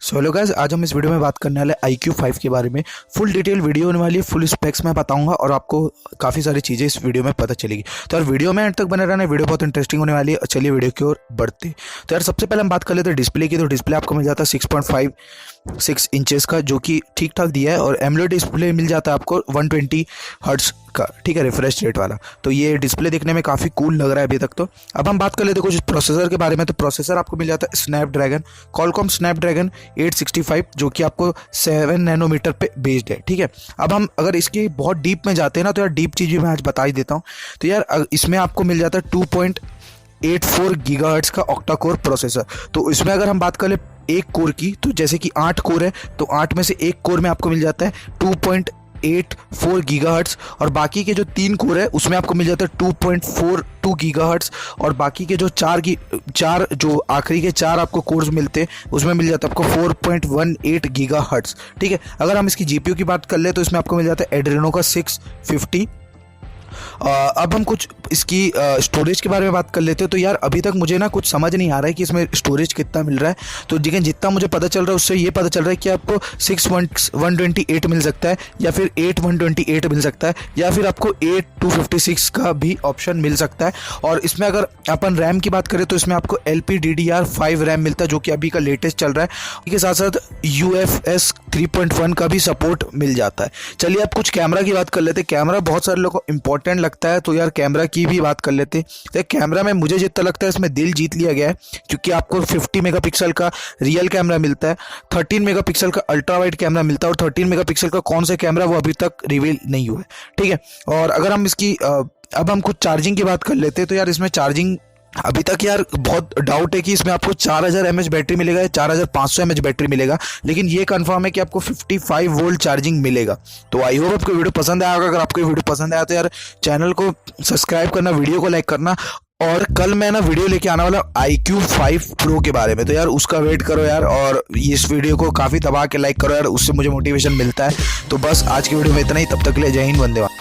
So hello guys, आज हम इस वीडियो में बात करने वाले iQOO 5 के बारे में। फुल डिटेल वीडियो होने वाली है, फुल स्पेक्स मैं बताऊंगा और आपको काफ़ी सारी चीज़ें इस वीडियो में पता चलेगी। तो यार वीडियो में एंड तक बने रहना, वीडियो बहुत इंटरेस्टिंग होने वाली है। चलिए वीडियो की ओर बढ़ते हैं। तो यार सबसे पहले हम बात कर लेते हैं डिस्प्ले की। तो डिस्प्ले आपको मिल जाता है 6.56 इंचेस का, जो कि ठीक ठाक दिया है। और एमोलेड डिस्प्ले मिल जाता है आपको 120 हर्ट्ज का, ठीक है, रिफ्रेश रेट वाला। तो ये डिस्प्ले देखने में काफ़ी कूल लग रहा है अभी तक। तो अब हम बात कर लेते हैं कुछ प्रोसेसर के बारे में। तो प्रोसेसर आपको मिल जाता है स्नैपड्रैगन, कॉलकॉम स्नैपड्रैगन 865, जो कि आपको 7 नैनोमीटर पे बेस्ड है, ठीक है। अब हम अगर इसकी बहुत डीप में जाते हैं ना, तो यार डीप चीज़ भी मैं आज बता ही देता हूँ। तो यार इसमें आपको मिल जाता है 2.84 गीगाहर्ट्ज का ऑक्टा कोर प्रोसेसर। तो इसमें अगर हम बात करें एक कोर की, तो जैसे कि 8 कोर है, तो 8 में से एक कोर में आपको मिल जाता है 2.84 गीगाहर्ट्ज, और बाकी के जो 3 कोर है उसमें आपको मिल जाता है 2.42 गीगाहर्ट्ज, और बाकी के जो चार जो आखिरी के 4 आपको कोर्स मिलते हैं उसमें मिल जाता है आपको 4.18 गीगाहर्ट्ज, ठीक है। अगर हम इसकी जीपीयू की बात कर ले तो इसमें आपको मिल जाता है एड्रेनो का 650। अब हम कुछ इसकी स्टोरेज के बारे में बात कर लेते हैं। तो यार अभी तक मुझे ना कुछ समझ नहीं आ रहा है कि इसमें स्टोरेज कितना मिल रहा है। तो लेकिन जितना मुझे पता चल रहा है उससे ये पता चल रहा है कि आपको 6/128 मिल सकता है, या फिर 8/128 मिल सकता है, या फिर आपको 8/256 का भी ऑप्शन मिल सकता है। और इसमें अगर अपन रैम की बात करें तो इसमें आपको LPDDR5 रैम मिलता है, जो कि अभी का लेटेस्ट चल रहा है। इसके साथ साथ UFS 3.1 का भी सपोर्ट मिल जाता है। चलिए अब कुछ कैमरा की बात कर लेते हैं। कैमरा बहुत सारे लोगों को इंपॉर्टेंट लगता है, तो यार कैमरा की भी बात कर लेते हैं। तो कैमरा में मुझे जितना लगता है इसमें दिल जीत लिया गया है, क्योंकि आपको 50 मेगापिक्सल का रियल कैमरा मिलता है, 13 मेगापिक्सल का अल्ट्रा वाइड कैमरा मिलता है, और 13 मेगापिक्सल का कौन सा कैमरा वो अभी तक रिवील नहीं हुआ है, ठीक है। और अगर हम इसकी अब हम कुछ चार्जिंग की बात कर लेते हैं। तो यार इसमें चार्जिंग अभी तक यार बहुत डाउट है कि इसमें आपको 4000 mAh बैटरी मिलेगा या 4500 mAh बैटरी मिलेगा, लेकिन ये कंफर्म है कि आपको 55 वोल्ट चार्जिंग मिलेगा। तो आई होप आपको वीडियो पसंद आया होगा। अगर आपको वीडियो पसंद आया तो यार चैनल को सब्सक्राइब करना, वीडियो को लाइक करना। और कल मैं ना वीडियो लेके आने वाला iQOO 5 Pro के बारे में, तो यार उसका वेट करो यार, और इस वीडियो को काफ़ी दबा के लाइक करो यार, उससे मुझे मोटिवेशन मिलता है। तो बस आज की वीडियो में इतना ही, तब तक के लिए जय हिंद, वंदे मातरम।